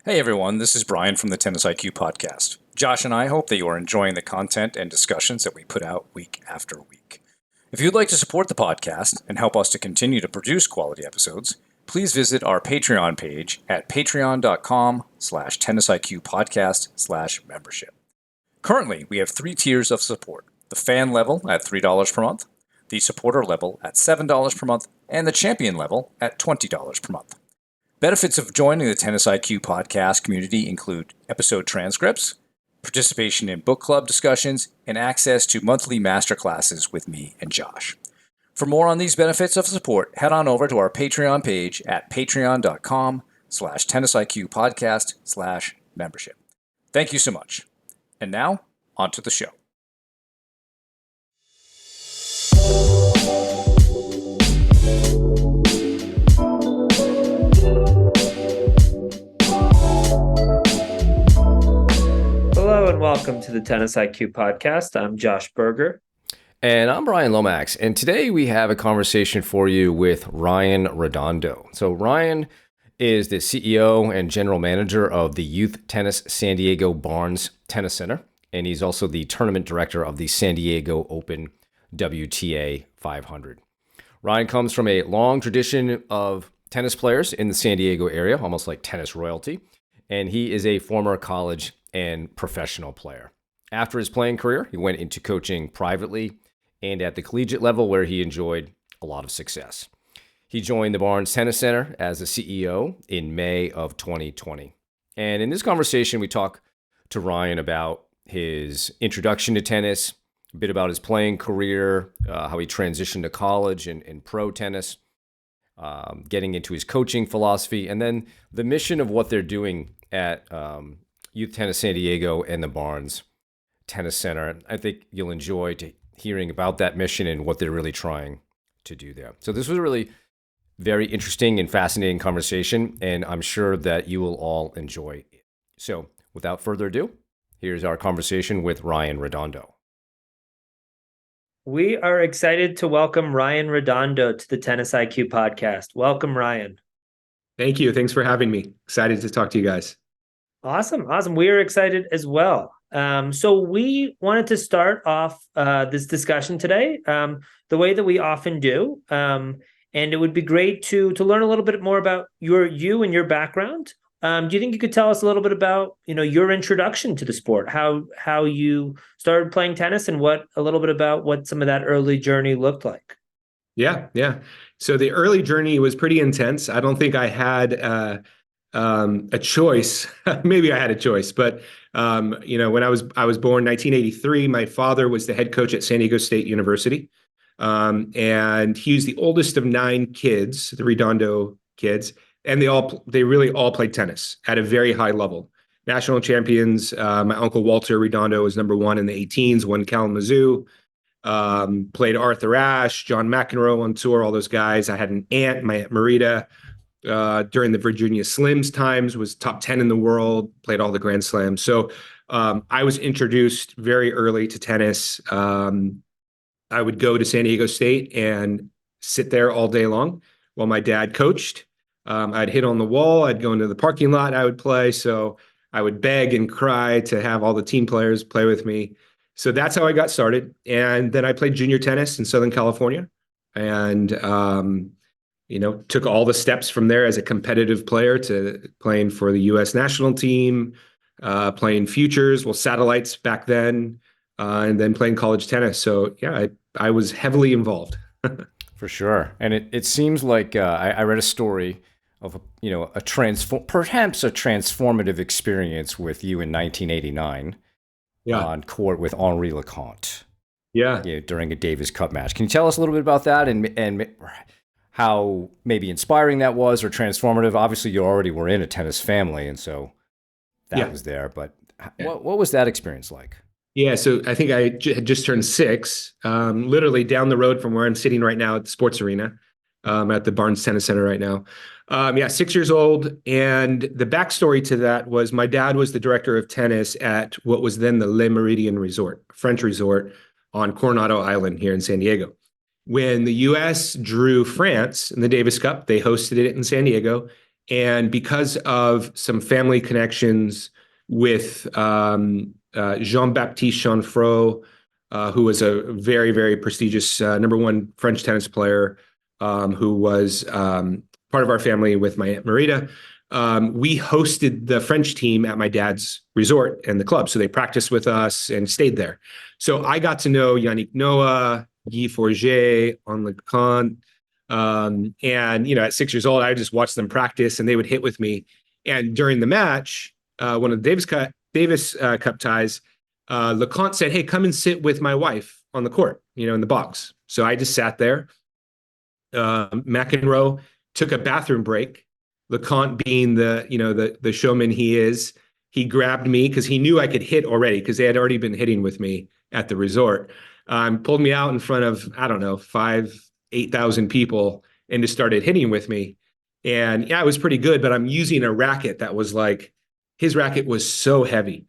Hey everyone, this is Brian from the Tennis IQ podcast. Josh and I hope that you are enjoying the content and discussions that we put out week after week. If you'd like to support the podcast and help us to continue to produce quality episodes, please visit our Patreon page at patreon.com/tennisiqpodcast/membership. Currently, we have 3 tiers of support: the fan level at $3 per month, the supporter level at $7 per month, and the champion level at $20 per month. Benefits of joining the Tennis IQ podcast community include episode transcripts, participation in book club discussions, and access to monthly masterclasses with me and Josh. For more on these benefits of support, head on over to our Patreon page at patreon.com/tennisiqpodcast/membership. Thank you so much. And now, on to the show. Hello and welcome to the Tennis IQ podcast. I'm Josh Berger. And I'm Ryan Lomax. And today we have a conversation for you with Ryan Redondo. So Ryan is the CEO and general manager of the Youth Tennis San Diego Barnes Tennis Center. And he's also the tournament director of the San Diego Open WTA 500. Ryan comes from a long tradition of tennis players in the San Diego area, almost like tennis royalty. And he is a former college and professional player. After his playing career, he went into coaching privately and at the collegiate level, where he enjoyed a lot of success. He joined the Barnes Tennis Center as the CEO in May of 2020. And in this conversation, we talk to Ryan about his introduction to tennis, a bit about his playing career, how he transitioned to college and pro tennis, getting into his coaching philosophy, and then the mission of what they're doing at Youth Tennis San Diego and the Barnes Tennis Center. I think you'll enjoy hearing about that mission and what they're really trying to do there. So this was a really very interesting and fascinating conversation, and I'm sure that you will all enjoy it. So without further ado, here's our conversation with Ryan Redondo. We are excited to welcome Ryan Redondo to the Tennis IQ podcast. Welcome, Ryan. Thank you. Thanks for having me. Excited to talk to you guys. Awesome. We are excited as well. So we wanted to start off this discussion today the way that we often do. And it would be great to learn a little bit more about you and your background. Do you think you could tell us a little bit about, your introduction to the sport, how you started playing tennis, and a little bit about what some of that early journey looked like? Yeah. So the early journey was pretty intense. I don't think I had a choice. Maybe I had a choice, but when I was born in 1983, my father was the head coach at San Diego State University, and he was the oldest of 9 kids, the Redondo kids, and they really all played tennis at a very high level. National champions. My uncle Walter Redondo was number 1 in the 18s, won Kalamazoo. Played Arthur Ashe, John McEnroe on tour, all those guys. I had an aunt, my Aunt Marita, during the Virginia Slims times, was top 10 in the world, played all the Grand Slams. So I was introduced very early to tennis. I would go to San Diego State and sit there all day long while my dad coached. I'd hit on the wall. I'd go into the parking lot. I would play. So I would beg and cry to have all the team players play with me. So that's how I got started. And then I played junior tennis in Southern California and, took all the steps from there as a competitive player to playing for the U.S. national team, playing futures, satellites back then, and then playing college tennis. So yeah, I was heavily involved. For sure. And it seems like I read a story of perhaps a transformative experience with you in 1989 on court with Henri Leconte. Yeah. During a Davis Cup match. Can you tell us a little bit about that and how maybe inspiring that was or transformative? Obviously, you already were in a tennis family, and so that was there. But what was that experience like? Yeah, so I think I had just turned 6, literally down the road from where I'm sitting right now at the sports arena, at the Barnes Tennis Center right now. 6 years old. And the backstory to that was my dad was the director of tennis at what was then the Le Méridien Resort, French resort on Coronado Island here in San Diego. When the U.S. drew France in the Davis Cup, they hosted it in San Diego. And because of some family connections with Jean-Baptiste Chanfrot, who was a very, very prestigious #1 French tennis player, who was part of our family with my Aunt Marita. We hosted the French team at my dad's resort and the club. So they practiced with us and stayed there. So I got to know Yannick Noah, Guy Forget, on LeConte. And, at 6 years old, I would just watch them practice and they would hit with me. And during the match, one of the Davis Cup ties, LeConte said, "Hey, come and sit with my wife on the court, in the box." So I just sat there. McEnroe took a bathroom break. LeConte, being the showman he is, he grabbed me because he knew I could hit already, because they had already been hitting with me at the resort. Pulled me out in front of, I don't know, 8,000 people, and just started hitting with me. And yeah, it was pretty good, but I'm using a racket that was like, his racket was so heavy.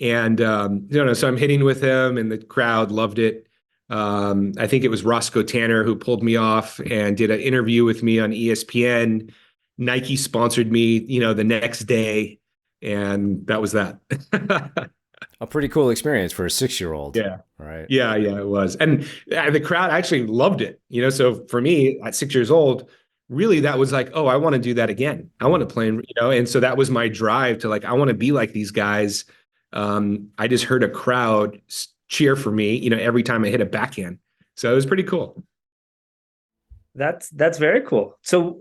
And, so I'm hitting with him and the crowd loved it. I think it was Roscoe Tanner who pulled me off and did an interview with me on ESPN. Nike sponsored me, the next day. And that was that. A pretty cool experience for a 6-year-old. Yeah. Right. Yeah, it was. And the crowd actually loved it. So for me at 6 years old, really that was like, oh, I want to do that again. I want to play, and so that was my drive to like, I want to be like these guys. I just heard a crowd cheer for me, every time I hit a backhand. So it was pretty cool. That's very cool. So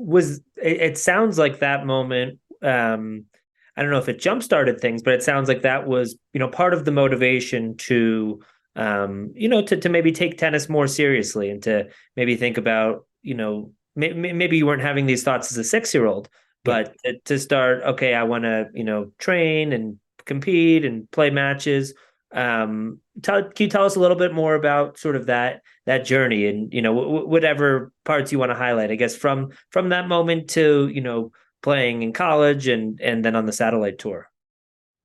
it sounds like that moment, I don't know if it jump-started things, but it sounds like that was, part of the motivation to, to maybe take tennis more seriously and to maybe think about, maybe you weren't having these thoughts as a 6-year-old, but to start, okay, I want to, train and compete and play matches. Can you tell us a little bit more about sort of that journey and, whatever parts you want to highlight, I guess, from that moment to, playing in college and then on the satellite tour?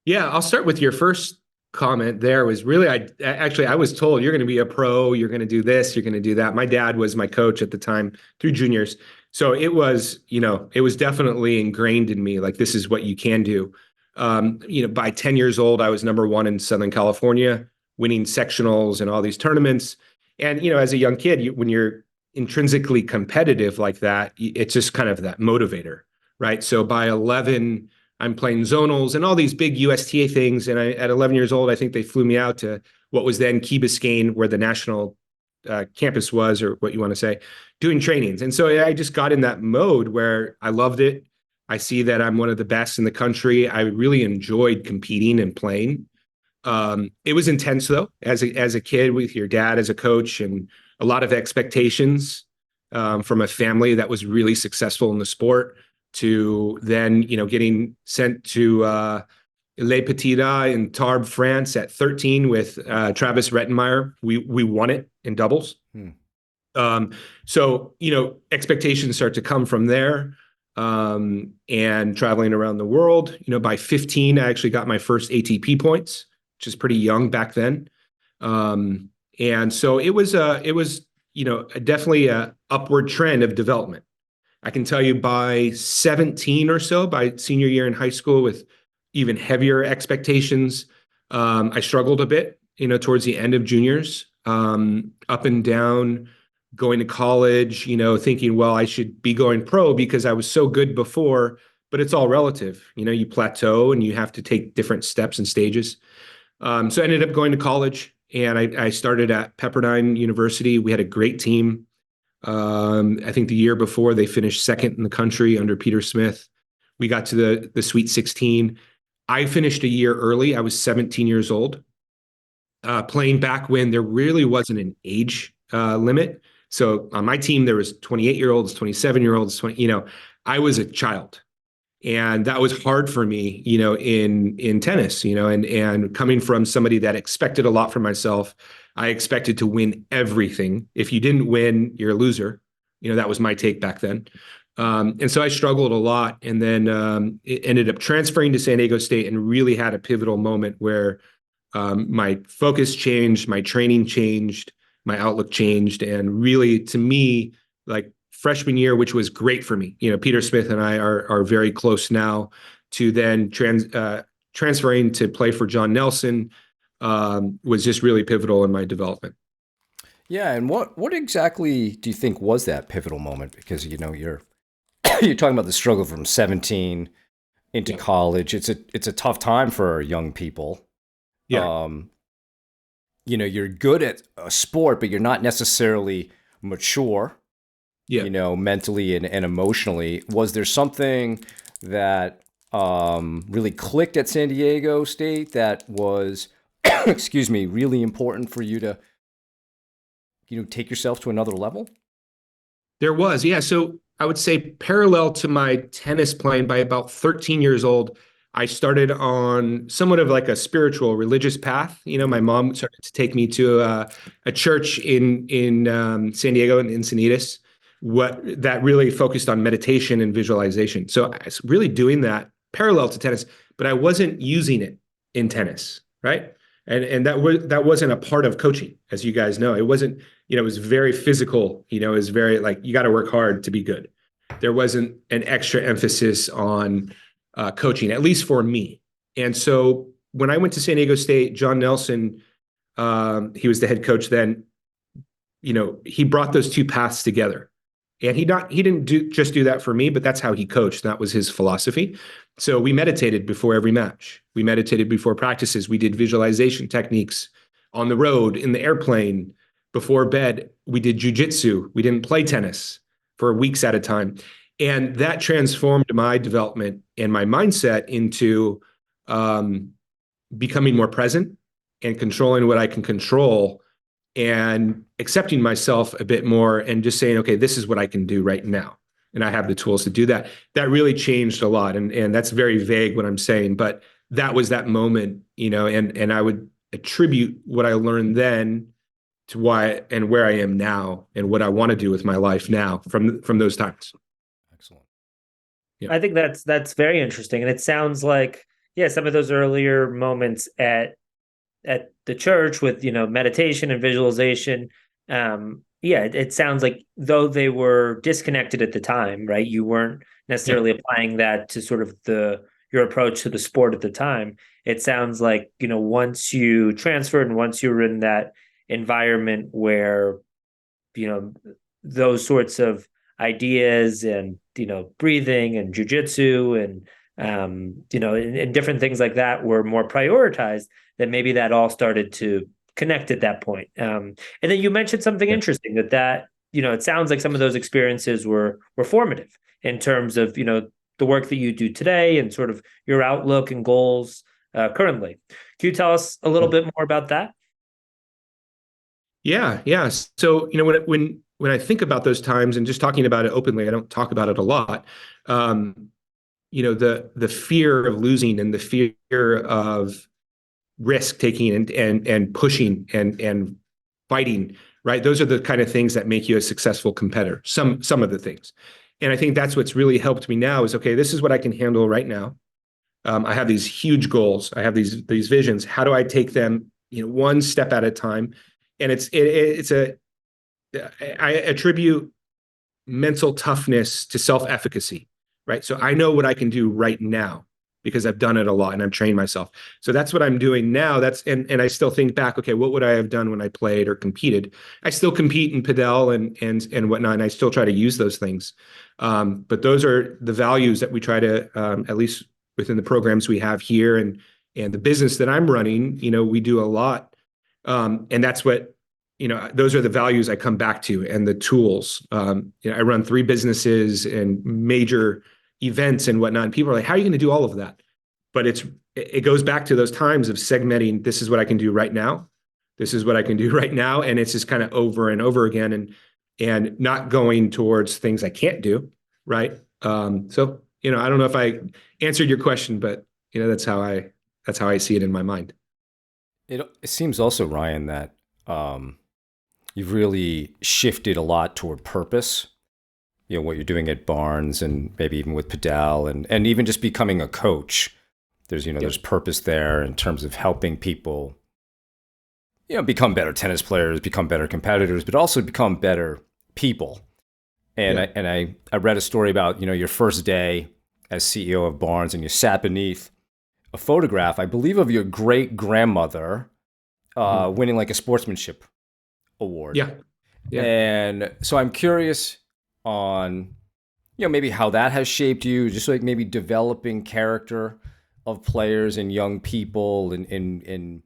Yeah, I'll start with your first comment there. Was really, I was told, you're going to be a pro, you're going to do this, you're going to do that. My dad was my coach at the time through juniors. So it was, it was definitely ingrained in me, like, this is what you can do. By 10 years old, I was #1 in Southern California, winning sectionals and all these tournaments. And, as a young kid, when you're intrinsically competitive like that, it's just kind of that motivator, right? So by 11, I'm playing zonals and all these big USTA things. And at 11 years old, I think they flew me out to what was then Key Biscayne, where the national campus was, or what you want to say, doing trainings. And so I just got in that mode where I loved it. I see that I'm one of the best in the country. I really enjoyed competing and playing. It was intense though, as a kid with your dad as a coach, and a lot of expectations from a family that was really successful in the sport, to then, getting sent to Les Petites in Tarbes, France at 13 with Travis Rettenmeier. We won it in doubles. So, expectations start to come from there. And traveling around the world, by 15, I actually got my first ATP points, which is pretty young back then. And so it was definitely a upward trend of development. I can tell you by 17 or so, by senior year in high school, with even heavier expectations, I struggled a bit, towards the end of juniors, up and down, going to college, thinking, well, I should be going pro because I was so good before, but it's all relative. You plateau and you have to take different steps and stages. So I ended up going to college, and I started at Pepperdine University. We had a great team. I think the year before they finished second in the country under Peter Smith. We got to the Sweet 16. I finished a year early. I was 17 years old, playing back when there really wasn't an age limit. So on my team, there was 28-year-olds, 27-year-olds, I was a child. And that was hard for me, in tennis, and coming from somebody that expected a lot from myself. I expected to win everything. If you didn't win, you're a loser. That was my take back then. And so I struggled a lot, and then it ended up transferring to San Diego State, and really had a pivotal moment where my focus changed, my training changed, my outlook changed. And really, to me, like, freshman year, which was great for me. Peter Smith and I are very close now. To then transferring to play for John Nelson was just really pivotal in my development. Yeah, and what exactly do you think was that pivotal moment? Because you're you're talking about the struggle from 17 into college. It's a tough time for young people. Yeah. You're good at a sport, but you're not necessarily mature. Yeah. Mentally and emotionally. Was there something that really clicked at San Diego State that was, excuse me, really important for you to take yourself to another level? There was, yeah. So I would say parallel to my tennis playing, by about 13 years old, I started on somewhat of like a spiritual religious path. My mom started to take me to a church in San Diego in Encinitas, that really focused on meditation and visualization. So I was really doing that parallel to tennis, but I wasn't using it in tennis, right? And that wasn't a part of coaching, as you guys know. It wasn't, it was very physical, it was very like, you got to work hard to be good. There wasn't an extra emphasis on coaching, at least for me. And so when I went to San Diego State, John Nelson, he was the head coach then, he brought those two paths together. And he didn't just do that for me, but that's how he coached. That was his philosophy. So we meditated before every match. We meditated before practices. We did visualization techniques on the road, in the airplane, before bed. We did jujitsu. We didn't play tennis for weeks at a time. And that transformed my development and my mindset into becoming more present and controlling what I can control, and accepting myself a bit more, and just saying, okay, this is what I can do right now. And I have the tools to do that. That really changed a lot. And that's very vague what I'm saying, but that was that moment, and I would attribute what I learned then to why and where I am now and what I want to do with my life now from those times. Excellent. Yeah. I think that's very interesting. And it sounds like, some of those earlier moments at the church with, meditation and visualization. It sounds like, though they were disconnected at the time, right? You weren't necessarily applying that to sort of your approach to the sport at the time. It sounds like, once you transferred and once you were in that environment where, those sorts of ideas and, breathing and jujitsu and, and different things like that were more prioritized, that maybe that all started to connect at that point. And then you mentioned something interesting that it sounds like some of those experiences were formative in terms of, the work that you do today and sort of your outlook and goals currently. Can you tell us a little bit more about that? Yeah. So, when I think about those times and just talking about it openly, I don't talk about it a lot. The fear of losing and the fear of risk taking and pushing and fighting, right? Those are the kind of things that make you a successful competitor. Some of the things. And I think that's what's really helped me now is, okay, this is what I can handle right now. I have these huge goals. I have these visions. How do I take them, one step at a time? And I attribute mental toughness to self-efficacy, right? So I know what I can do right now because I've done it a lot and I've trained myself. So that's what I'm doing now. And I still think back, okay, what would I have done when I played or competed? I still compete in padel and whatnot, and I still try to use those things. But those are the values that we try to, at least within the programs we have here and the business that I'm running, we do a lot. And that's what, those are the values I come back to and the tools. I run 3 businesses and major events and whatnot. And people are like, how are you going to do all of that? But it goes back to those times of segmenting. This is what I can do right now. This is what I can do right now. And it's just kind of over and over again and not going towards things I can't do. Right. So, I don't know if I answered your question, but that's how I see it in my mind. It seems also, Ryan, that you've really shifted a lot toward purpose. What you're doing at Barnes and maybe even with Padel and even just becoming a coach. There's, there's purpose there in terms of helping people, become better tennis players, become better competitors, but also become better people. And Yeah. I read a story about, your first day as CEO of Barnes, and you sat beneath a photograph, I believe, of your great grandmother Mhm. winning like a sportsmanship award. Yeah. Yeah. And so I'm curious on, maybe how that has shaped you, just like maybe developing character of players and young people, and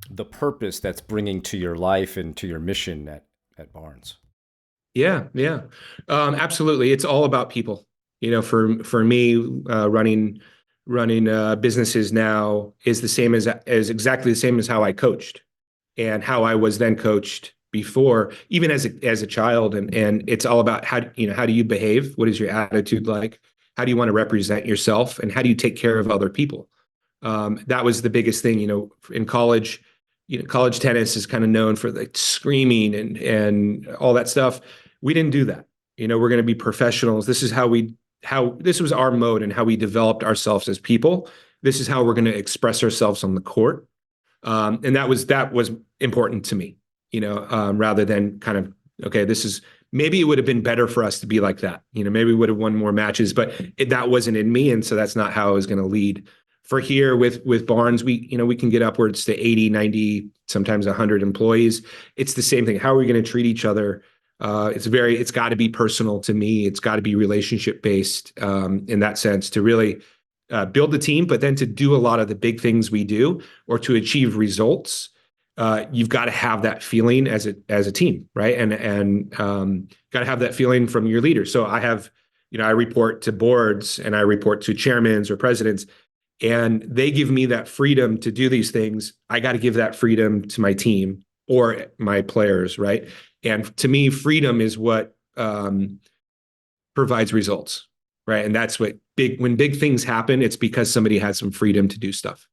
the purpose that's bringing to your life and to your mission at Barnes. Yeah, yeah, absolutely. It's all about people. For me, running businesses now is the same as exactly the same as how I coached and how I was then coached before, even as a child. And it's all about how do you behave? What is your attitude like? How do you want to represent yourself? And how do you take care of other people? That was the biggest thing. In college, college tennis is kind of known for like screaming and all that stuff. We didn't do that. We're going to be professionals. This is how this was our mode and how we developed ourselves as people. This is how we're going to express ourselves on the court. And that was important to me, rather than kind of, okay, maybe it would have been better for us to be like that. Maybe we would have won more matches, but that wasn't in me. And so that's not how I was going to lead. For here with Barnes, we can get upwards to 80, 90, sometimes 100 employees. It's the same thing. How are we going to treat each other? It's got to be personal to me. It's got to be relationship based, in that sense, to really build the team, but then to do a lot of the big things we do or to achieve results, you've got to have that feeling as a team, right? And got to have that feeling from your leaders. So I report to boards and I report to chairmans or presidents, and they give me that freedom to do these things. I got to give that freedom to my team or my players, right? And to me, freedom is what provides results, right? And that's when big things happen, it's because somebody has some freedom to do stuff.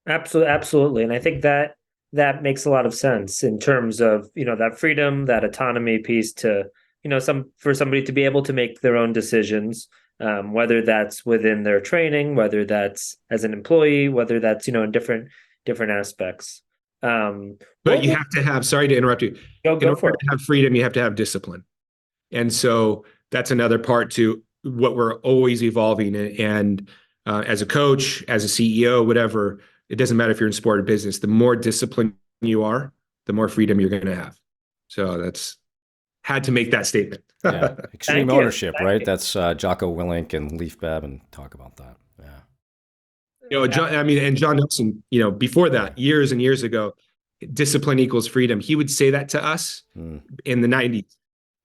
Absolutely, absolutely. And I think that makes a lot of sense in terms of, that freedom, that autonomy piece to, for somebody to be able to make their own decisions, whether that's within their training, whether that's as an employee, whether that's, in different aspects. But you have to have, sorry to interrupt you. In Go order for it. to have freedom, you have to have discipline. And so that's another part to what we're always evolving. And as a coach, as a CEO, whatever, it doesn't matter if you're in sport or business, the more disciplined you are, the more freedom you're going to have. So that's had to make that statement. Yeah, extreme Thank you. ownership, Thank right? you. That's Jocko Willink and Leaf Babin talk about that. Yeah. And John Nelson, before that, years and years ago, discipline equals freedom. He would say that to us in the 90s.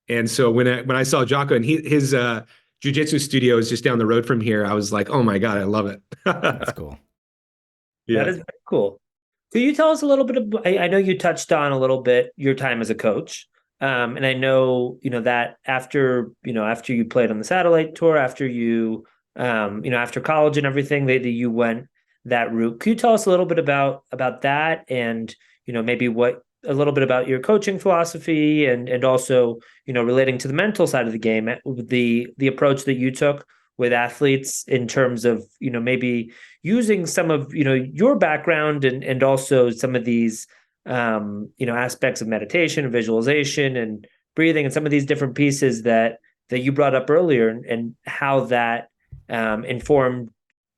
And so when I saw Jocko and his jujitsu studio is just down the road from here, I was like, oh my God, I love it. That's cool. That Yeah. is very cool. Could you tell us a little bit of, I know you touched on a little bit your time as a coach. And I know, that after you played on the satellite tour, after you, after college and everything, that you went that route. Could you tell us a little bit about that and, maybe a little bit about your coaching philosophy and also, relating to the mental side of the game, the approach that you took with athletes in terms of, maybe using some of, your background and also some of these, aspects of meditation and visualization and breathing and some of these different pieces that you brought up earlier and how that informed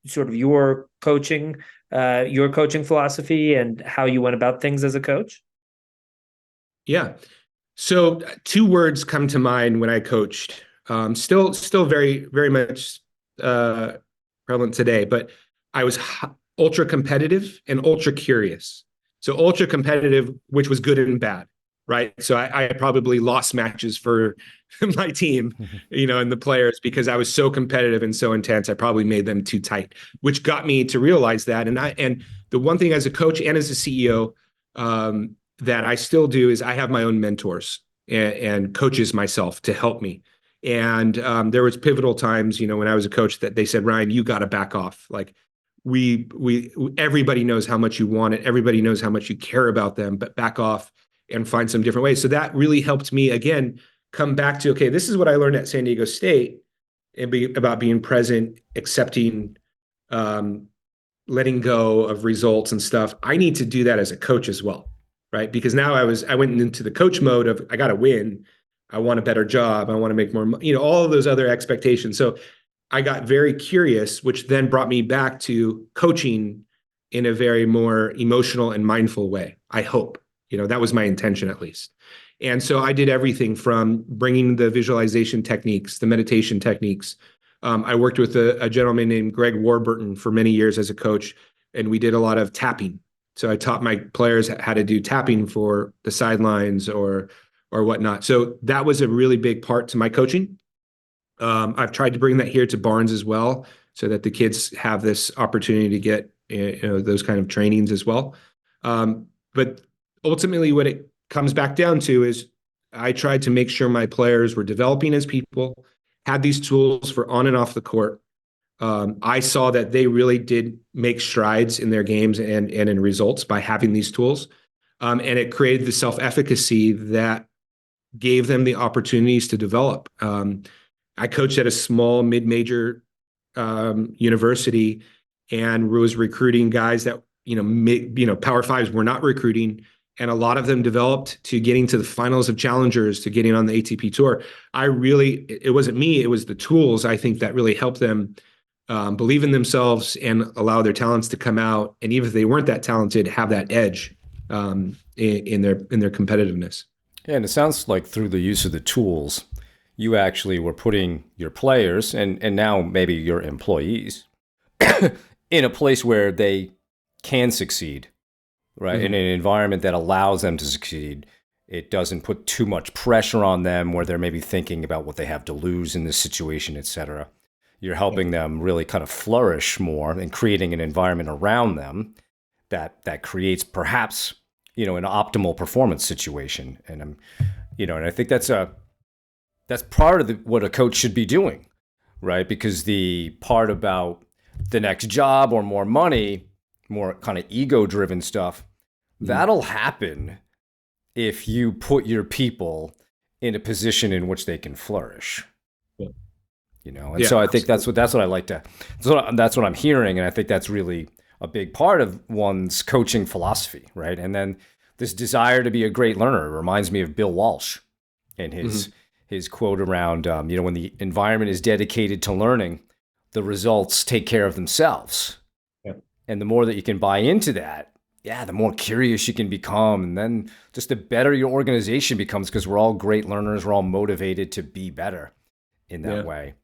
sort of your coaching philosophy and how you went about things as a coach? Yeah. So two words come to mind when I coached. Still very, very much prevalent today, but I was ultra competitive and ultra curious. So ultra competitive, which was good and bad, right? So I probably lost matches for my team, and the players because I was so competitive and so intense. I probably made them too tight, which got me to realize that. And the one thing as a coach and as a CEO, that I still do is I have my own mentors and coaches myself to help me. And there was pivotal times, when I was a coach that they said, Ryan, you got to back off. Like everybody knows how much you want it. Everybody knows how much you care about them, but back off and find some different ways. So that really helped me again, come back to, okay, this is what I learned at San Diego State about being present, accepting, letting go of results and stuff. I need to do that as a coach as well. right? Because now I went into the coach mode of, I got to win. I want a better job. I want to make more, all of those other expectations. So I got very curious, which then brought me back to coaching in a very more emotional and mindful way. I hope, that was my intention at least. And so I did everything from bringing the visualization techniques, the meditation techniques. I worked with a gentleman named Greg Warburton for many years as a coach, and we did a lot of tapping. So I taught my players how to do tapping for the sidelines or whatnot. So that was a really big part to my coaching. I've tried to bring that here to Barnes as well, so that the kids have this opportunity to get those kind of trainings as well. But ultimately, what it comes back down to is I tried to make sure my players were developing as people, had these tools for on and off the court. I saw that they really did make strides in their games and in results by having these tools. And it created the self-efficacy that gave them the opportunities to develop. I coached at a small mid-major university and was recruiting guys that, Power Fives were not recruiting. And a lot of them developed to getting to the finals of challengers, to getting on the ATP tour. It wasn't me, it was the tools, I think, that really helped them believe in themselves and allow their talents to come out. And even if they weren't that talented, have that edge in their competitiveness. Yeah, and it sounds like through the use of the tools, you actually were putting your players and now maybe your employees in a place where they can succeed, right? Mm-hmm. In an environment that allows them to succeed. It doesn't put too much pressure on them where they're maybe thinking about what they have to lose in this situation, et cetera. You're helping them really kind of flourish more and creating an environment around them that creates perhaps, an optimal performance situation. And and I think that's part of what a coach should be doing, right? Because the part about the next job or more money, more kind of ego-driven stuff, that'll happen if you put your people in a position in which they can flourish. So I think that's what I like to. That's what I'm hearing, and I think that's really a big part of one's coaching philosophy, right? And then this desire to be a great learner reminds me of Bill Walsh and his quote around, when the environment is dedicated to learning, the results take care of themselves. Yep. And the more that you can buy into that, the more curious you can become. And then just the better your organization becomes, because we're all great learners. We're all motivated to be better in that way.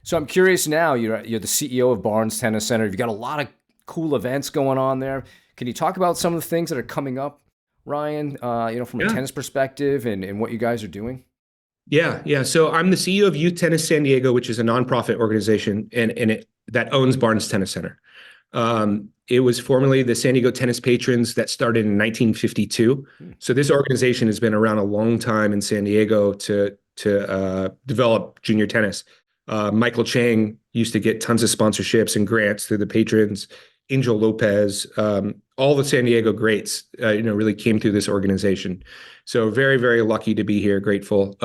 So I'm curious now, you're the CEO of Barnes Tennis Center. You've got a lot of cool events going on there. Can you talk about some of the things that are coming up, Ryan, from a tennis perspective and what you guys are doing? Yeah. So I'm the CEO of Youth Tennis San Diego, which is a nonprofit organization that owns Barnes Tennis Center. It was formerly the San Diego Tennis Patrons that started in 1952. So this organization has been around a long time in San Diego to develop junior tennis. Michael Chang used to get tons of sponsorships and grants through the patrons. Angel Lopez, all the San Diego greats, really came through this organization. So very, very lucky to be here. Grateful.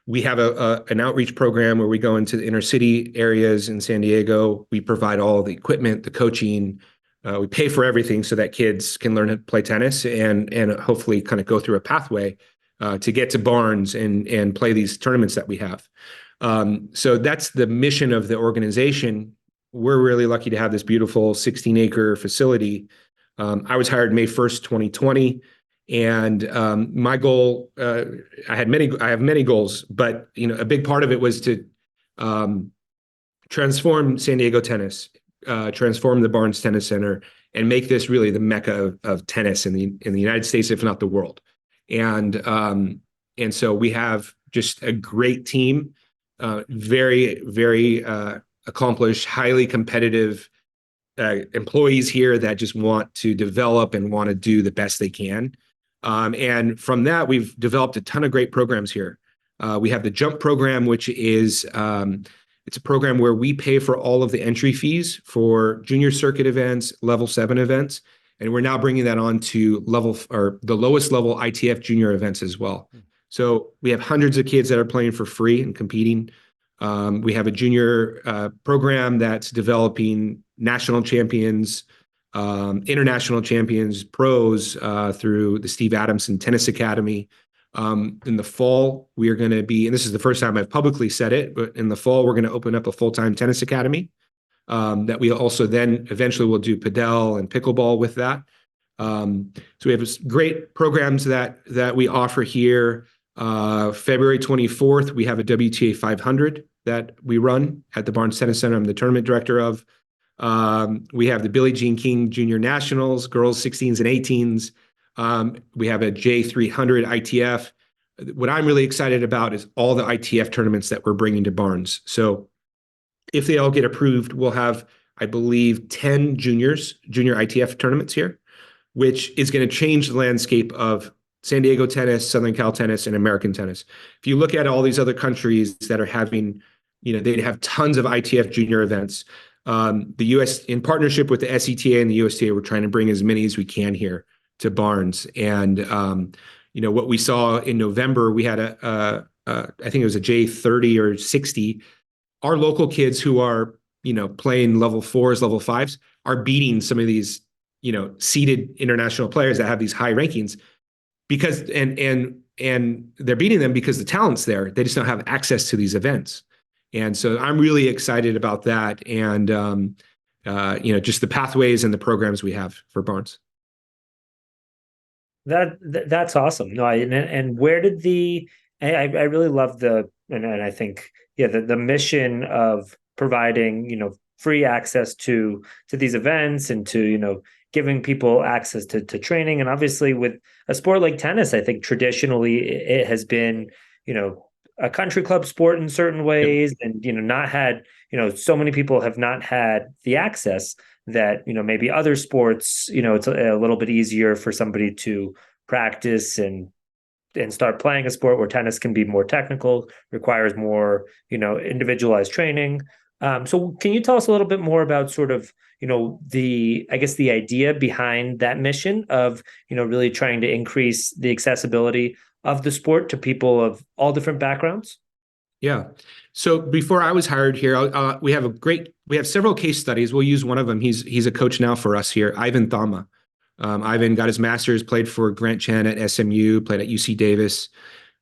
We have an outreach program where we go into the inner city areas in San Diego. We provide all the equipment, the coaching. We pay for everything so that kids can learn to play tennis and hopefully kind of go through a pathway to get to Barnes and play these tournaments that we have. So that's the mission of the organization. We're really lucky to have this beautiful 16-acre facility. I was hired May 1st, 2020. And my goal, I have many goals, but a big part of it was to transform San Diego tennis, transform the Barnes Tennis Center, and make this really the mecca of tennis in the United States, if not the world. And so we have just a great team, very, very accomplished, highly competitive employees here that just want to develop and want to do the best they can. And from that, we've developed a ton of great programs here. We have the Jump program, which is it's a program where we pay for all of the entry fees for junior circuit events, level 7 events, and we're now bringing that on to the lowest level ITF junior events as well. So we have hundreds of kids that are playing for free and competing. We have a junior program that's developing national champions international champions, pros through the Steve Adamson Tennis Academy. In the fall, we are going to be, and this is the first time I've publicly said it, but in the fall, we're going to open up a full-time tennis academy that we also then eventually will do padel and pickleball with that. So we have great programs that we offer here. February 24th, we have a WTA 500 that we run at the Barnes Tennis Center. I'm the tournament director of. We have the Billie Jean King Junior Nationals, girls 16s and 18s. We have a J300 ITF. What I'm really excited about is all the ITF tournaments that we're bringing to Barnes. So if they all get approved, we'll have, I believe, 10 junior ITF tournaments here, which is going to change the landscape of San Diego tennis, Southern Cal tennis, and American tennis. If you look at all these other countries that are having, they have tons of ITF junior events. The U.S., in partnership with the SETA and the USTA, we're trying to bring as many as we can here to Barnes. And, what we saw in November, we had I think it was a J30 or 60. Our local kids who are, playing level 4s, level 5s are beating some of these, seeded international players that have these high rankings because, and they're beating them because the talent's there. They just don't have access to these events. And so I'm really excited about that. And, just the pathways and the programs we have for Barnes. That's awesome. No, and where did I really love and I think, the mission of providing, free access to these events and to, giving people access to training. And obviously with a sport like tennis, I think traditionally it has been, a country club sport in certain ways. Yep. And, not had, so many people have not had the access that, maybe other sports, it's a little bit easier for somebody to practice and start playing a sport where tennis can be more technical, requires more, individualized training. So can you tell us a little bit more about sort of, the idea behind that mission of, really trying to increase the accessibility of the sport to people of all different backgrounds? Yeah. So before I was hired here, we have several case studies. We'll use one of them. He's a coach now for us here, Ivan Thama. Ivan got his master's, played for Grant Chen at SMU, played at UC Davis,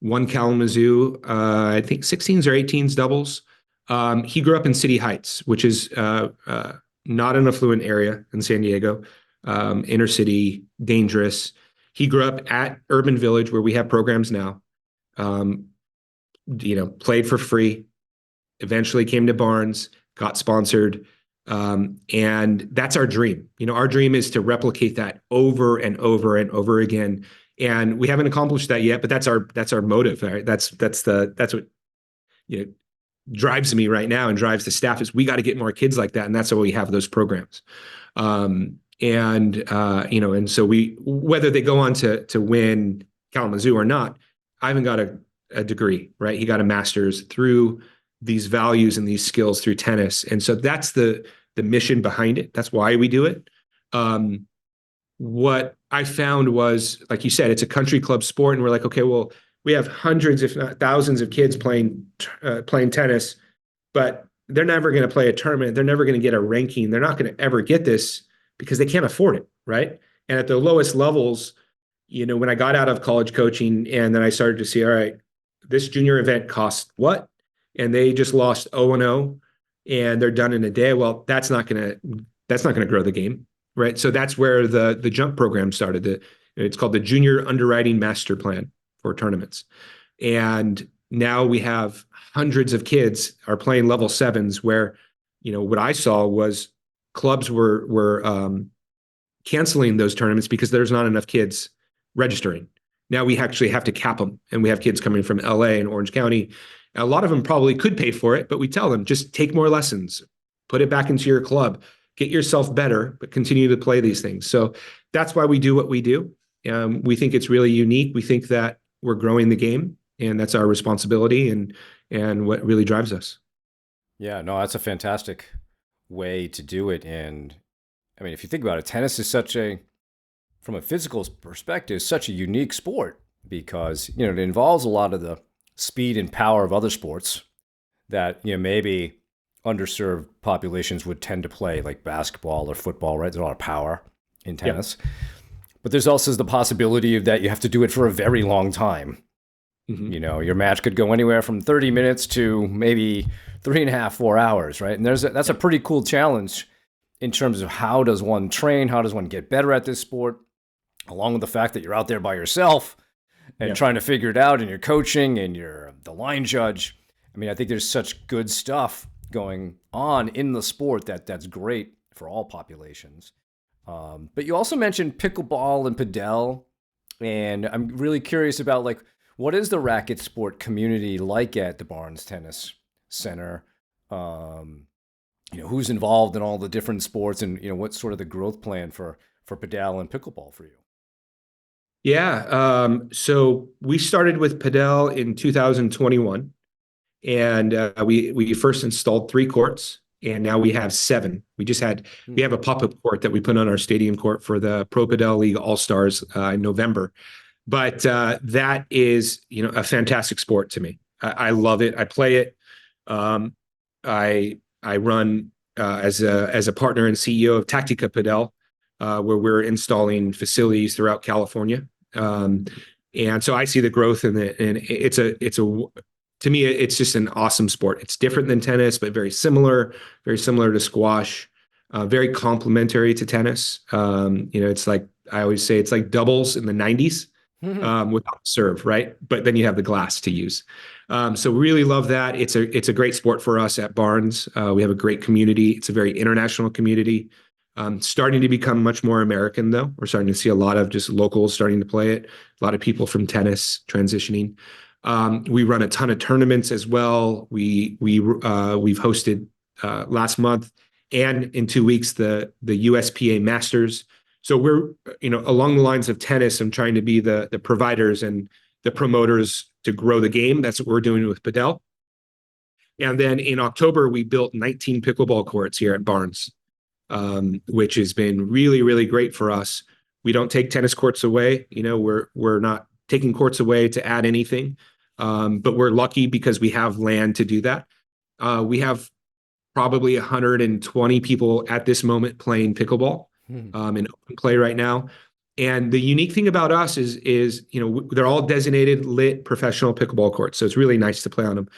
won Kalamazoo, I think 16s or 18s doubles. He grew up in City Heights, which is not an affluent area in San Diego, inner city, dangerous. He grew up at Urban Village, where we have programs now. Played for free, eventually came to Barnes, got sponsored. And that's our dream. Our dream is to replicate that over and over and over again. And we haven't accomplished that yet, but that's our motive. Right? That's what, drives me right now and drives the staff is we got to get more kids like that. And that's why we have those programs. And so whether they go on to win Kalamazoo or not, Ivan got a degree, right? He got a master's through these values and these skills through tennis. And so that's the mission behind it. That's why we do it. What I found was, like you said, it's a country club sport. And we're like, okay, well, we have hundreds, if not thousands of kids playing tennis, but they're never going to play a tournament. They're never going to get a ranking. They're not going to ever get this because they can't afford it, right? And at the lowest levels, when I got out of college coaching and then I started to see, all right, this junior event costs what? And they just lost 0-0 and they're done in a day. Well, that's not going to grow the game, right? So that's where the jump program started. It's called the Junior Underwriting Master Plan for tournaments. And now we have hundreds of kids are playing level 7s where, what I saw was clubs were canceling those tournaments because there's not enough kids registering. Now we actually have to cap them. And we have kids coming from LA and Orange County. A lot of them probably could pay for it, but we tell them just take more lessons, put it back into your club, get yourself better, but continue to play these things. So that's why we do what we do. We think it's really unique. We think that we're growing the game, and that's our responsibility and what really drives us. Yeah, no, that's a fantastic way to do it. And I mean, if you think about it, tennis is from a physical perspective, such a unique sport because, it involves a lot of the speed and power of other sports that, maybe underserved populations would tend to play, like basketball or football, right? There's a lot of power in tennis. Yep. But there's also the possibility of that you have to do it for a very long time. Mm-hmm. You know, your match could go anywhere from 30 minutes to maybe 3.5, 4 hours, right? And that's a pretty cool challenge in terms of how does one train, how does one get better at this sport, along with the fact that you're out there by yourself and trying to figure it out, and you're coaching and you're the line judge. I mean, I think there's such good stuff going on in the sport that's great for all populations. But you also mentioned pickleball and padel, and I'm really curious about, like, what is the racket sport community like at the Barnes Tennis Center? You know, who's involved in all the different sports, and, you know, what's sort of the growth plan for padel and pickleball for you? Yeah. So we started with padel in 2021, and we first installed 3 courts, and now we have 7. We have a pop-up court that we put on our stadium court for the Pro Padel League All-Stars in November. But that is, you know, a fantastic sport to me. I love it. I play it. I run as a partner and CEO of Tactica Padel, where we're installing facilities throughout California. And so I see the growth in it, and to me, it's just an awesome sport. It's different than tennis, but very similar to squash, very complementary to tennis. You know, it's like, I always say, it's like doubles in the 90s. Without serve, right? But then you have the glass to use. So really love that. It's a great sport for us at Barnes. We have a great community. It's a very international community. Starting to become much more American, though. We're starting to see a lot of just locals starting to play it. A lot of people from tennis transitioning. We run a ton of tournaments as well. We've hosted last month and in 2 weeks the USPA Masters. So we're, you know, along the lines of tennis, I'm trying to be the providers and the promoters to grow the game. That's what we're doing with padel. And then in October, we built 19 pickleball courts here at Barnes, which has been really, really great for us. We don't take tennis courts away. You know, we're not taking courts away to add anything, but we're lucky because we have land to do that. We have probably 120 people at this moment playing pickleball. In open play right now. And the unique thing about us is, you know, they're all designated lit professional pickleball courts. So it's really nice to play on them.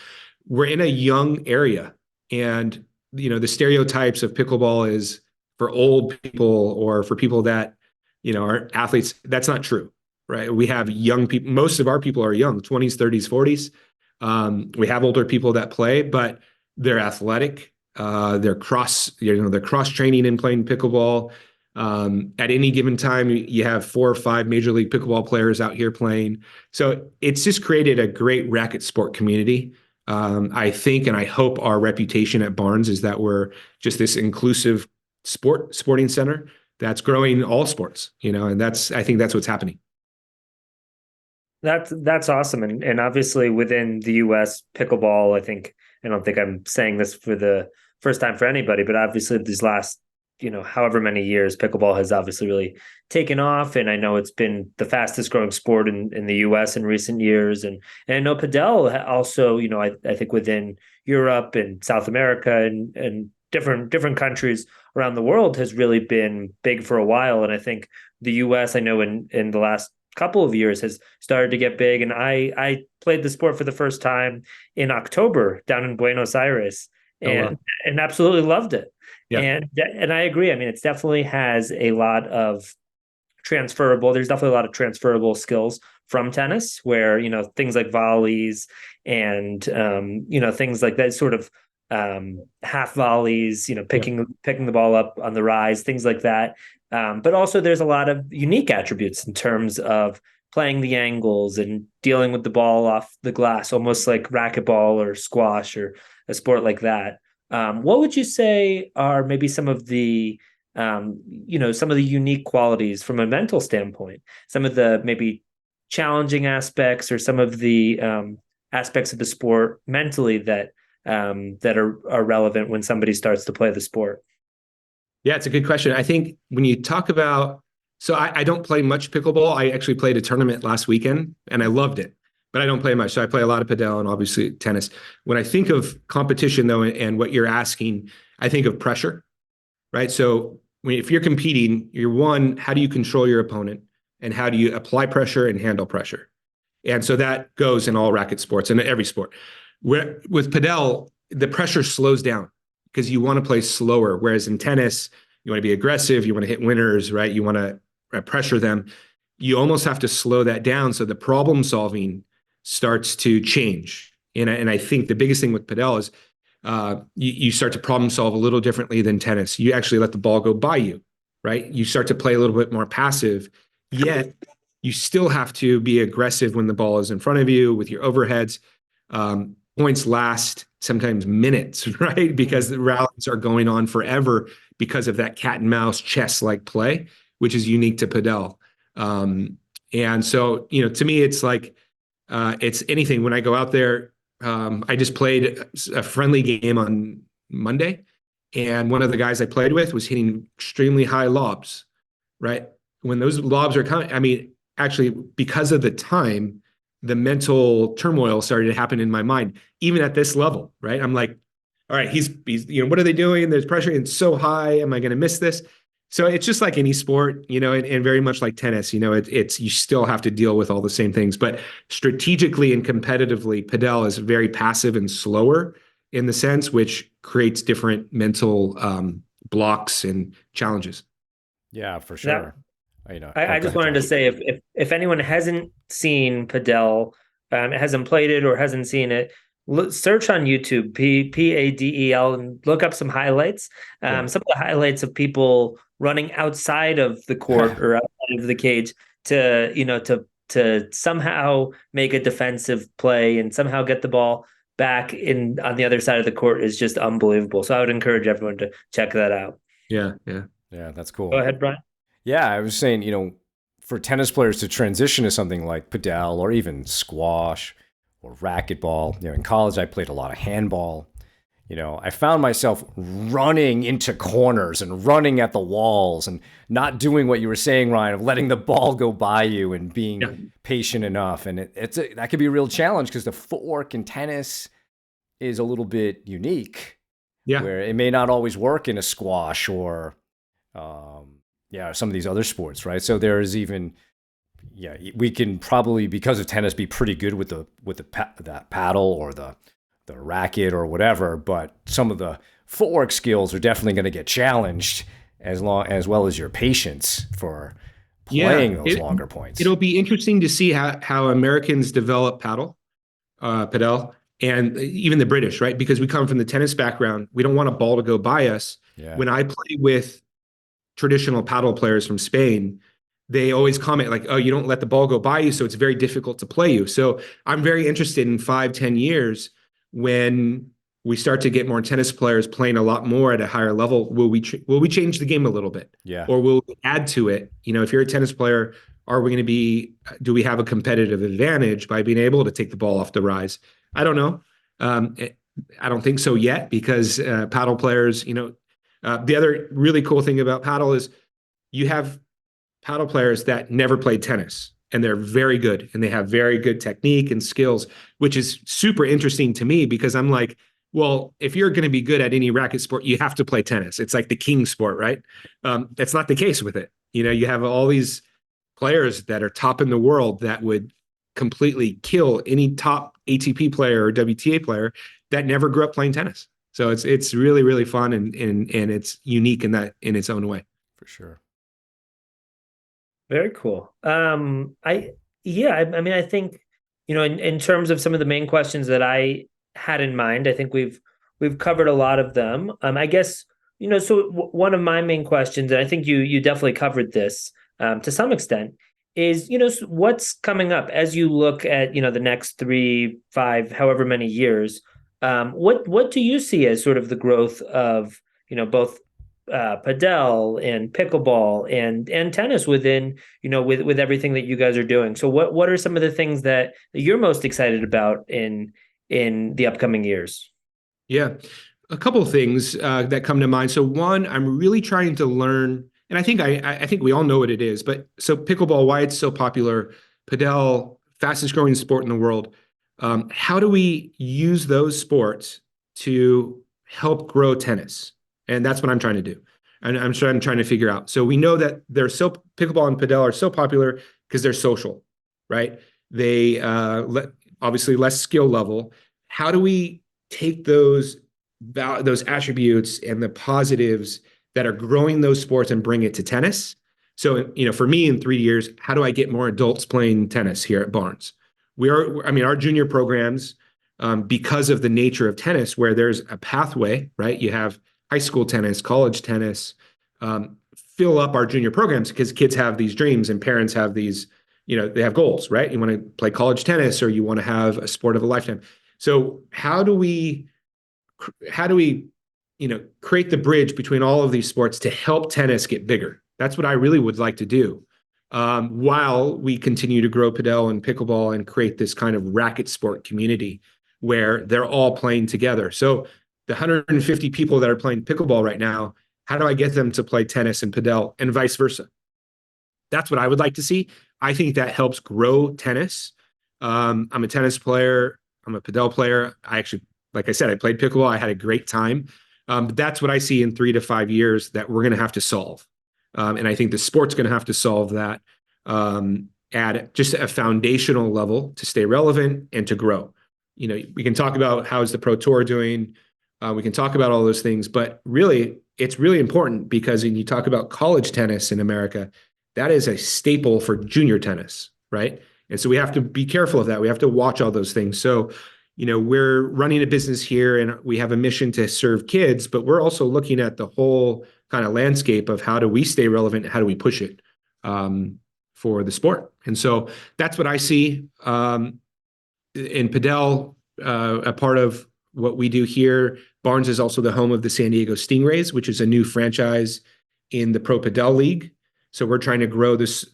We're in a young area, and, you know, the stereotypes of pickleball is for old people or for people that, you know, are athletes. That's not true, right? We have young people. Most of our people are young, 20s, 30s, 40s. We have older people that play, but they're athletic. They're cross training and playing pickleball. At any given time, you have 4 or 5 major league pickleball players out here playing. So it's just created a great racket sport community. I think, and I hope our reputation at Barnes is that we're just this inclusive sporting center that's growing all sports, you know, and I think that's what's happening. That's awesome. And obviously within the US pickleball, I don't think I'm saying this for the first time for anybody, but obviously these last, you know, however many years, pickleball has obviously really taken off. And I know it's been the fastest growing sport in the US in recent years. And I know padel also, you know, I think within Europe and South America and different countries around the world has really been big for a while. And I think the US, I know in the last couple of years has started to get big. And I played the sport for the first time in October down in Buenos Aires and absolutely loved it. Yeah. And I agree. I mean, it definitely has there's definitely a lot of transferable skills from tennis where, you know, things like volleys and, you know, things like that sort of half volleys, you know, picking the ball up on the rise, things like that. But also there's a lot of unique attributes in terms of playing the angles and dealing with the ball off the glass, almost like racquetball or squash or a sport like that. What would you say are maybe some of the, you know, some of the unique qualities from a mental standpoint, some of the maybe challenging aspects or some of the aspects of the sport mentally that are relevant when somebody starts to play the sport? Yeah, it's a good question. I think when you talk about, so I don't play much pickleball. I actually played a tournament last weekend and I loved it. but I don't play much. So I play a lot of padel and obviously tennis. When I think of competition, though, and what you're asking, I think of pressure, right? So if you're competing, how do you control your opponent, and how do you apply pressure and handle pressure? And so that goes in all racket sports and every sport. With padel, the pressure slows down because you want to play slower. Whereas in tennis, you want to be aggressive, you want to hit winners, right? You want to pressure them. You almost have to slow that down. So the problem solving starts to change. And I think the biggest thing with padel is you start to problem solve a little differently than tennis. You actually let the ball go by you, right? You start to play a little bit more passive, yet you still have to be aggressive when the ball is in front of you with your overheads. Points last sometimes minutes, right? Because the rallies are going on forever because of that cat and mouse chess-like play, which is unique to padel. And so, to me, it's like, it's anything. When I go out there, I just played a friendly game on Monday, and one of the guys I played with was hitting extremely high lobs, right? When those lobs are coming, I mean, actually, because of the time, the mental turmoil started to happen in my mind, even at this level, right? I'm like, all right, he's what are they doing? There's pressure, and it's so high. Am I going to miss this? So it's just like any sport, and very much like tennis, it's you still have to deal with all the same things. But strategically and competitively, padel is very passive and slower in the sense, which creates different mental blocks and challenges. Yeah, for sure. I just wanted to say, if anyone hasn't seen padel, hasn't played it or hasn't seen it, search on YouTube PADEL and look up some highlights. Some of the highlights of people running outside of the court or outside of the cage to somehow make a defensive play and somehow get the ball back on the other side of the court is just unbelievable. So I would encourage everyone to check that out. Yeah, that's cool. Go ahead, Brian. Yeah, I was saying, for tennis players to transition to something like padel or even squash or racquetball, in college I played a lot of handball. I found myself running into corners and running at the walls and not doing what you were saying, Ryan, of letting the ball go by you and being patient enough. And that could be a real challenge because the footwork in tennis is a little bit unique. Yeah, where it may not always work in a squash or some of these other sports, right? So there's even, we can probably, because of tennis, be pretty good with that paddle or the racket or whatever, but some of the footwork skills are definitely going to get challenged as well as your patience for playing those longer points. It'll be interesting to see how Americans develop padel, and even the British, right? Because we come from the tennis background. We don't want a ball to go by us. Yeah. When I play with traditional paddle players from Spain, they always comment like, oh, you don't let the ball go by you, so it's very difficult to play you. So I'm very interested in 5-10 years when we start to get more tennis players playing a lot more at a higher level. Will we change the game a little bit? Yeah. Or will we add to it? If you're a tennis player, do we have a competitive advantage by being able to take the ball off the rise? I don't know. I don't think so yet, because paddle players, the other really cool thing about paddle is you have paddle players that never played tennis, and they're very good, and they have very good technique and skills, which is super interesting to me, because I'm like, well, if you're going to be good at any racket sport, you have to play tennis. It's like the king sport, right? That's not the case with it. You have all these players that are top in the world that would completely kill any top ATP player or WTA player that never grew up playing tennis. So it's really, really fun, and it's unique in its own way. For sure. Very cool. I think, in terms of some of the main questions that I had in mind, I think we've covered a lot of them. I guess, so one of my main questions, and I think you definitely covered this to some extent, is, what's coming up as you look at, the next 3, 5, however many years. What do you see as sort of the growth of, both padel and pickleball and tennis within, with everything that you guys are doing? So what are some of the things that you're most excited about in the upcoming years? Yeah, a couple of things that come to mind. So one, I'm really trying to learn, and I think we all know what it is, but so pickleball, why it's so popular, padel fastest growing sport in the world. How do we use those sports to help grow tennis? And that's what I'm trying to do. And I'm trying to figure out. So we know that pickleball and padel are so popular because they're social, right? They obviously less skill level. How do we take those attributes and the positives that are growing those sports and bring it to tennis? So, for me in 3 years, how do I get more adults playing tennis here at Barnes? Our junior programs, because of the nature of tennis, where there's a pathway, right? You have high school tennis, college tennis, fill up our junior programs because kids have these dreams and parents have these, they have goals, right? You want to play college tennis or you want to have a sport of a lifetime. So how do we create the bridge between all of these sports to help tennis get bigger? That's what I really would like to do, while we continue to grow padel and pickleball and create this kind of racket sport community where they're all playing together. So the 150 people that are playing pickleball right now, how do I get them to play tennis and padel and vice versa? That's what I would like to see. I think that helps grow tennis. I'm a tennis player. I'm a padel player. Like I said, I played pickleball. I had a great time. But that's what I see in 3 to 5 years that we're going to have to solve. And I think the sport's going to have to solve that at just a foundational level to stay relevant and to grow. We can talk about how's the Pro Tour doing. We can talk about all those things, but really, it's really important because when you talk about college tennis in America, that is a staple for junior tennis, right? And so we have to be careful of that. We have to watch all those things. So, we're running a business here and we have a mission to serve kids, but we're also looking at the whole kind of landscape of how do we stay relevant? How do we push it for the sport? And so that's what I see in padel, a part of what we do here. Barnes is also the home of the San Diego Stingrays, which is a new franchise in the Pro Padel League. So we're trying to grow this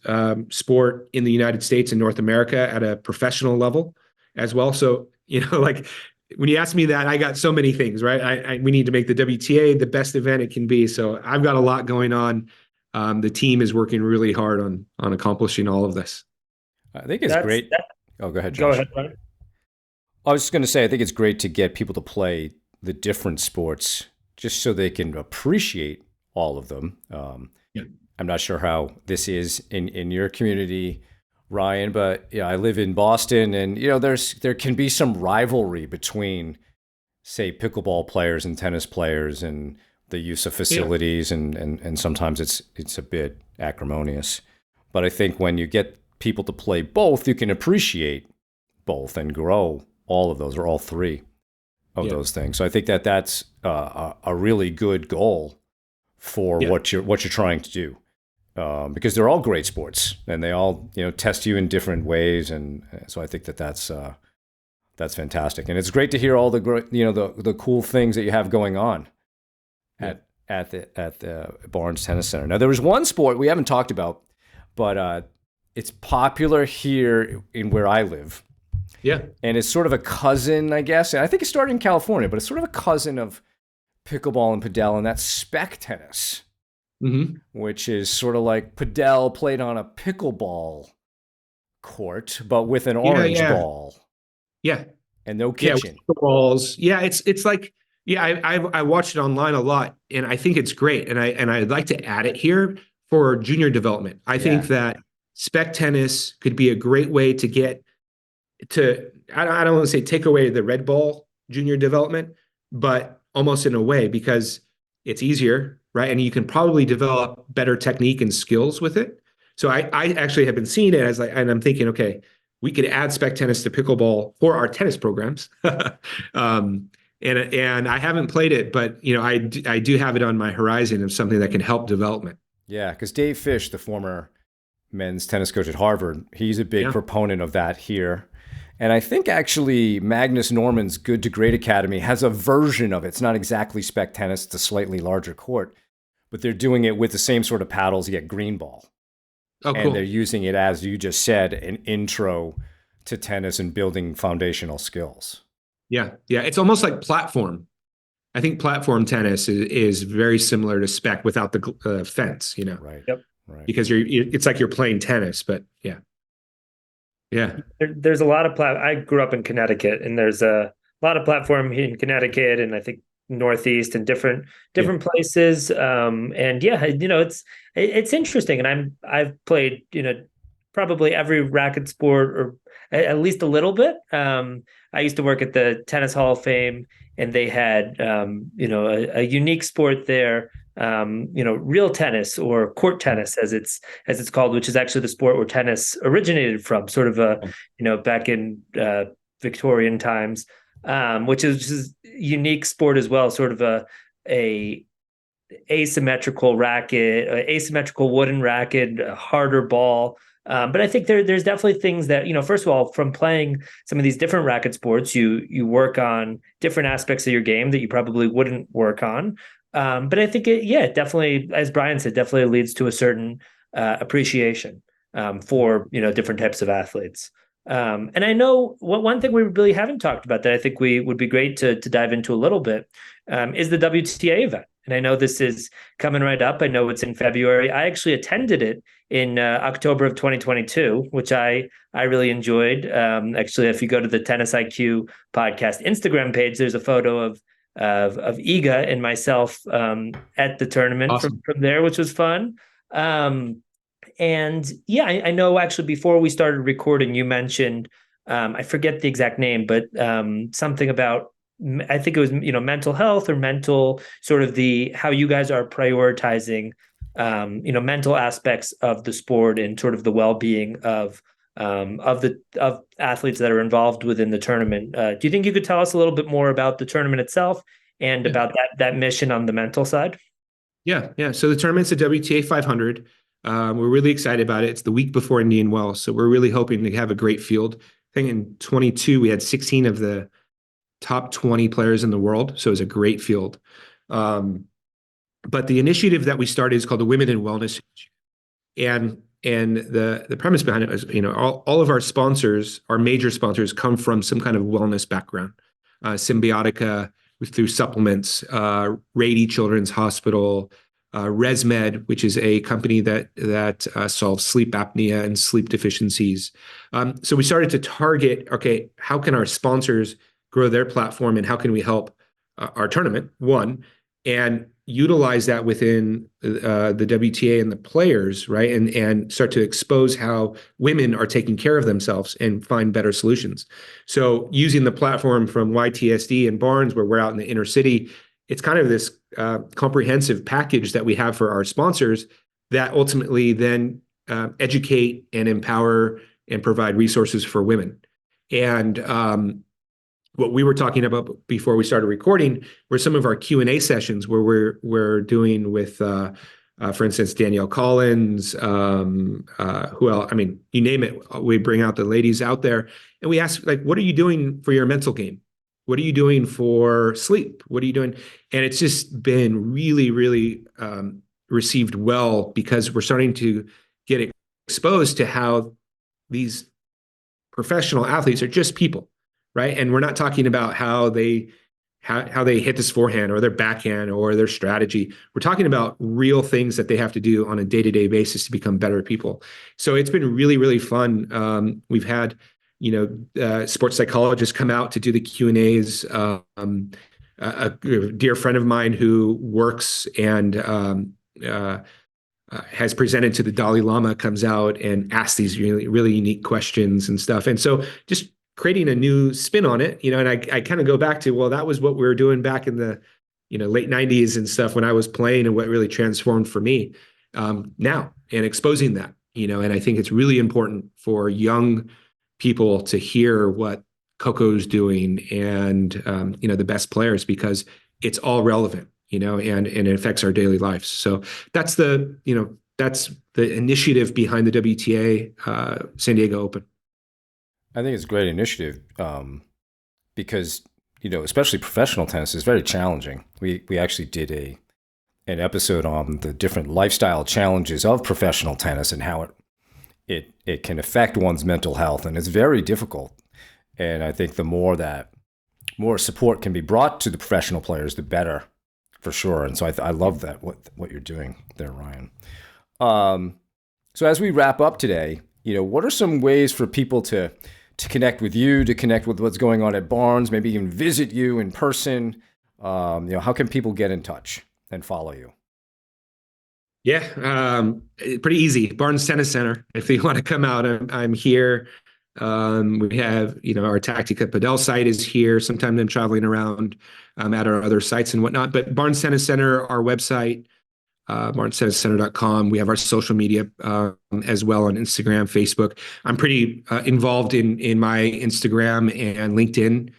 sport in the United States and North America at a professional level as well. So, like when you ask me that, I got so many things, right? We need to make the WTA the best event it can be. So I've got a lot going on. The team is working really hard on accomplishing all of this. I think it's great. Go ahead, Josh. Go ahead, Brian. I was just going to say, I think it's great to get people to play the different sports just so they can appreciate all of them. Yeah. I'm not sure how this is in your community, Ryan, but I live in Boston, and there can be some rivalry between, say, pickleball players and tennis players, and the use of facilities, and sometimes it's a bit acrimonious. But I think when you get people to play both, you can appreciate both and grow all of those, or all three of those things. So I think that's a really good goal for what you're trying to do. Because they're all great sports and they all, test you in different ways. And so I think that's fantastic. And it's great to hear all the the cool things that you have going on at the Barnes Tennis Center. Now, there was one sport we haven't talked about, but it's popular here in where I live. Yeah. And it's sort of a cousin, I guess. And I think it started in California, but it's sort of a cousin of pickleball and padel, and that's spec tennis. Mm-hmm. Which is sort of like padel played on a pickleball court, but with an orange ball. Yeah. And no kitchen. Yeah, balls. Yeah, it's like, I watched it online a lot, and I think it's great. And I'd like to add it here for junior development. I think that spec tennis could be a great way to get to, I don't want to say take away the red ball junior development, but almost in a way, because it's easier, right? And you can probably develop better technique and skills with it. So I actually have been seeing it as and I'm thinking, okay, we could add spec tennis to pickleball for our tennis programs. And I haven't played it, but I do have it on my horizon of something that can help development. Yeah, because Dave Fish, the former men's tennis coach at Harvard, he's a big proponent of that here. And I think actually Magnus Norman's Good to Great Academy has a version of it. It's not exactly spec tennis, it's a slightly larger court, but they're doing it with the same sort of paddles, yet green ball. Oh, cool. And they're using it, as you just said, an intro to tennis and building foundational skills. Yeah. It's almost like platform. I think platform tennis is very similar to spec without the fence, Right. Yep. Right. Because it's like you're playing tennis, but yeah. Yeah. There's a lot of I grew up in Connecticut, and there's a lot of platform in Connecticut, and I think Northeast and Yeah. different places. And yeah, it's interesting, and I've played probably every racket sport, or at least a little bit. I used to work at the Tennis Hall of Fame, and they had a unique sport there. Real tennis, or court tennis as it's called, which is actually the sport where tennis originated from, sort of back in Victorian times, which is a unique sport as well, sort of a asymmetrical racket, asymmetrical wooden racket, a harder ball. But I think there's definitely things that, first of all, from playing some of these different racket sports, you work on different aspects of your game that you probably wouldn't work on. But I think it definitely, as Brian said, definitely leads to a certain appreciation for different types of athletes. And I know one thing we really haven't talked about that I think we would be great to dive into a little bit is the WTA event. And I know this is coming right up. I know it's in February. I actually attended it in October of 2022, which I really enjoyed. Actually, if you go to the Tennis IQ podcast Instagram page, there's a photo of Iga and myself at the tournament Awesome. from there, which was fun. And yeah, I know actually before we started recording, you mentioned I forget the exact name, but something about, I think it was mental health, or mental, sort of how you guys are prioritizing mental aspects of the sport, and sort of the well-being of athletes that are involved within the tournament. Do you think you could tell us a little bit more about the tournament itself and about that mission on the mental side? Yeah. So the tournament's a WTA 500. We're really excited about it. It's the week before Indian Wells, so we're really hoping to have a great field. I think in 22 we had 16 of the top 20 players in the world, so it was a great field. But the initiative that we started is called the Women in Wellness, and the premise behind it is, all of our sponsors, our major sponsors, come from some kind of wellness background. Symbiotica through supplements, Rady Children's Hospital, ResMed, which is a company that solves sleep apnea and sleep deficiencies. So we started to target, okay, how can our sponsors grow their platform, and how can we help our tournament, one, and utilize that within the WTA and the players, right? And start to expose how women are taking care of themselves and find better solutions. So using the platform from YTSD and Barnes, where we're out in the inner city, it's kind of this comprehensive package that we have for our sponsors that ultimately then educate and empower and provide resources for women. And what we were talking about before we started recording were some of our Q&A sessions where we're doing with, for instance, Danielle Collins, who else? I mean, you name it. We bring out the ladies out there, and we ask, like, what are you doing for your mental game? What are you doing for sleep? What are you doing? And it's just been really, really received well, because we're starting to get exposed to how these professional athletes are just people, right? And we're not talking about how they hit this forehand or their backhand or their strategy. We're talking about real things that they have to do on a day-to-day basis to become better people. So it's been really, really fun. We've had sports psychologists come out to do the Q&As. A dear friend of mine who works and has presented to the Dalai Lama comes out and asks these really, really unique questions and stuff. And so just creating a new spin on it, and I kind of go back to, well, that was what we were doing back in the, late 90s and stuff when I was playing, and what really transformed for me now, and exposing that, and I think it's really important for young people to hear what Coco's doing and, the best players, because it's all relevant, and it affects our daily lives. So that's the initiative behind the WTA San Diego Open. I think it's a great initiative because, especially professional tennis is very challenging. We actually did an episode on the different lifestyle challenges of professional tennis and how it can affect one's mental health, and it's very difficult. And I think the more support can be brought to the professional players, the better, for sure. And so I love that what you're doing there, Ryan. So as we wrap up today, what are some ways for people to connect with you, to connect with what's going on at Barnes, maybe even visit you in person? How can people get in touch and follow you? Yeah, pretty easy. Barnes Tennis Center. If you want to come out, I'm here. We have, our Tactica Padel site is here. Sometimes I'm traveling around at our other sites and whatnot. But Barnes Tennis Center, our website, barnestenniscenter.com. We have our social media as well on Instagram, Facebook. I'm pretty involved in my Instagram and LinkedIn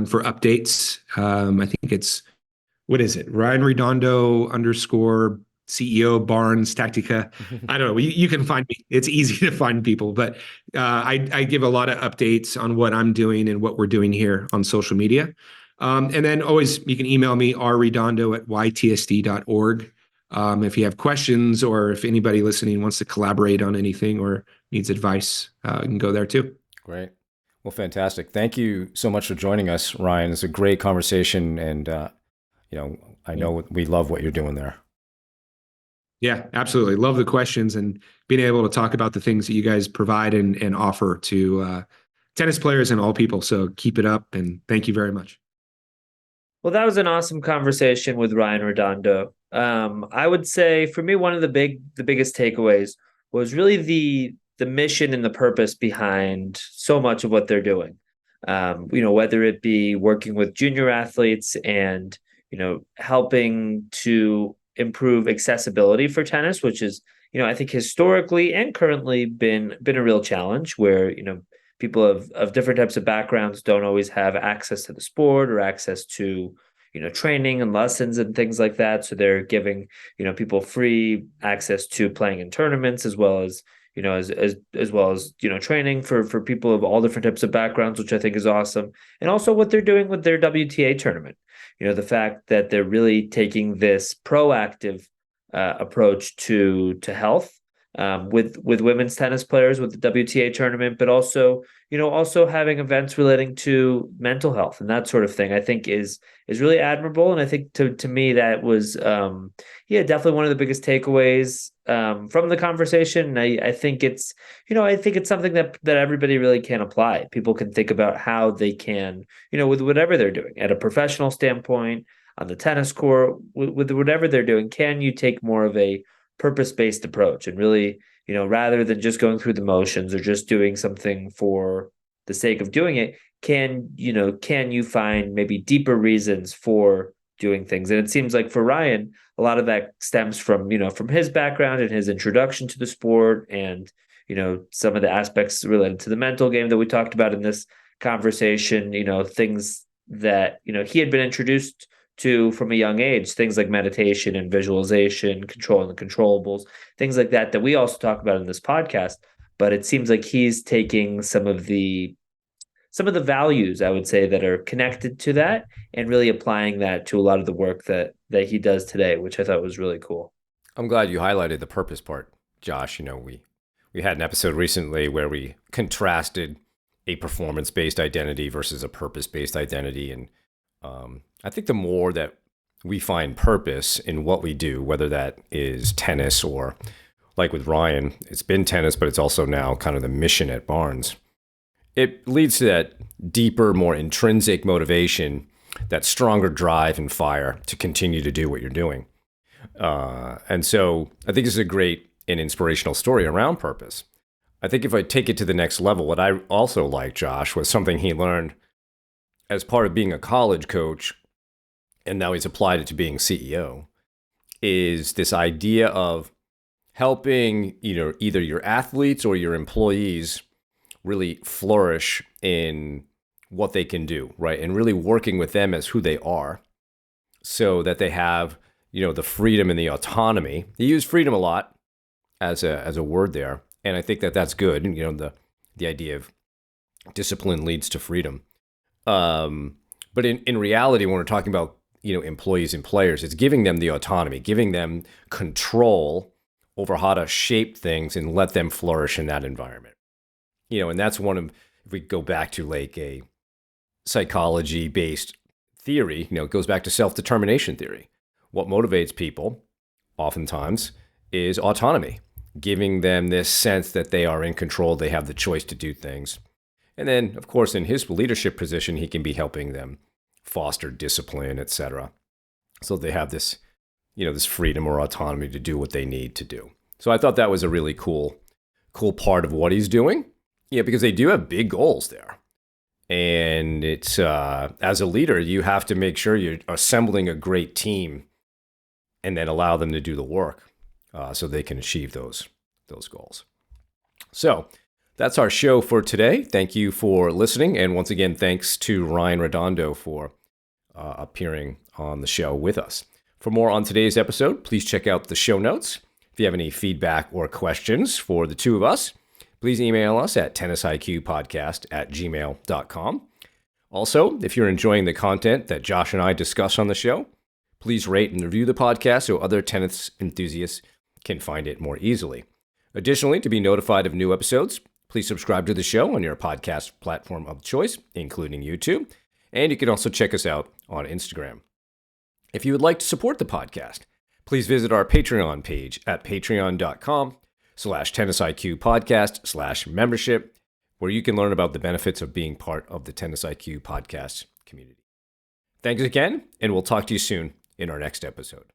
for updates. I think it's, what is it? Ryan Redondo _ CEO Barnes Tactica. I don't know. You can find me. It's easy to find people, but I give a lot of updates on what I'm doing and what we're doing here on social media. And then always you can email me rredondo@ytsd.org. If you have questions or if anybody listening wants to collaborate on anything or needs advice, you can go there too. Great. Well, fantastic. Thank you so much for joining us, Ryan. It's a great conversation. And, I know we love what you're doing there. Yeah, absolutely. Love the questions and being able to talk about the things that you guys provide and offer to tennis players and all people. So keep it up and thank you very much. Well, that was an awesome conversation with Ryan Redondo. I would say for me, one of the biggest takeaways was really the mission and the purpose behind so much of what they're doing. Whether it be working with junior athletes and, helping to improve accessibility for tennis, which is, I think historically and currently been a real challenge where, people of different types of backgrounds don't always have access to the sport or access to, training and lessons and things like that. So they're giving, people free access to playing in tournaments as well as, as well as, training for people of all different types of backgrounds, which I think is awesome. And also what they're doing with their WTA tournament. The fact that they're really taking this proactive approach to health with women's tennis players with the WTA tournament, but also having events relating to mental health and that sort of thing, I think is really admirable. And I think to me that was definitely one of the biggest takeaways from the conversation. And I think it's something that everybody really can apply. People can think about how they can, with whatever they're doing at a professional standpoint on the tennis court, with whatever they're doing, can you take more of a purpose-based approach and really, rather than just going through the motions or just doing something for the sake of doing it, can you find maybe deeper reasons for doing things? And it seems like for Ryan, a lot of that stems from, from his background and his introduction to the sport and, some of the aspects related to the mental game that we talked about in this conversation, things that, he had been introduced to from a young age, things like meditation and visualization, controlling the controllables, things like that we also talk about in this podcast. But it seems like he's taking some of the values, I would say, that are connected to that and really applying that to a lot of the work that he does today, which I thought was really cool. I'm glad you highlighted the purpose part, Josh. We had an episode recently where we contrasted a performance-based identity versus a purpose-based identity. And I think the more that we find purpose in what we do, whether that is tennis or like with Ryan, it's been tennis, but it's also now kind of the mission at Barnes. It leads to that deeper, more intrinsic motivation, that stronger drive and fire to continue to do what you're doing. And so I think this is a great and inspirational story around purpose. I think if I take it to the next level, what I also liked, Josh, was something he learned as part of being a college coach, and now he's applied it to being CEO, is this idea of helping either your athletes or your employees really flourish in what they can do, right? And really working with them as who they are so that they have, the freedom and the autonomy. You use freedom a lot as a word there. And I think that that's good. The idea of discipline leads to freedom. But in reality, when we're talking about, employees and players, it's giving them the autonomy, giving them control over how to shape things and let them flourish in that environment. And that's one of, if we go back to like a psychology-based theory, it goes back to self-determination theory. What motivates people oftentimes is autonomy, giving them this sense that they are in control, they have the choice to do things. And then, of course, in his leadership position, he can be helping them foster discipline, etc. So they have this, this freedom or autonomy to do what they need to do. So I thought that was a really cool part of what he's doing. Yeah, because they do have big goals there. And it's, as a leader, you have to make sure you're assembling a great team and then allow them to do the work so they can achieve those goals. So that's our show for today. Thank you for listening. And once again, thanks to Ryan Redondo for appearing on the show with us. For more on today's episode, please check out the show notes. If you have any feedback or questions for the two of us, please email us at tennisiqpodcast@gmail.com. Also, if you're enjoying the content that Josh and I discuss on the show, please rate and review the podcast so other tennis enthusiasts can find it more easily. Additionally, to be notified of new episodes, please subscribe to the show on your podcast platform of choice, including YouTube. And you can also check us out on Instagram. If you would like to support the podcast, please visit our Patreon page at patreon.com/tennisiqpodcast/membership, where you can learn about the benefits of being part of the Tennis IQ podcast community. Thanks again, and we'll talk to you soon in our next episode.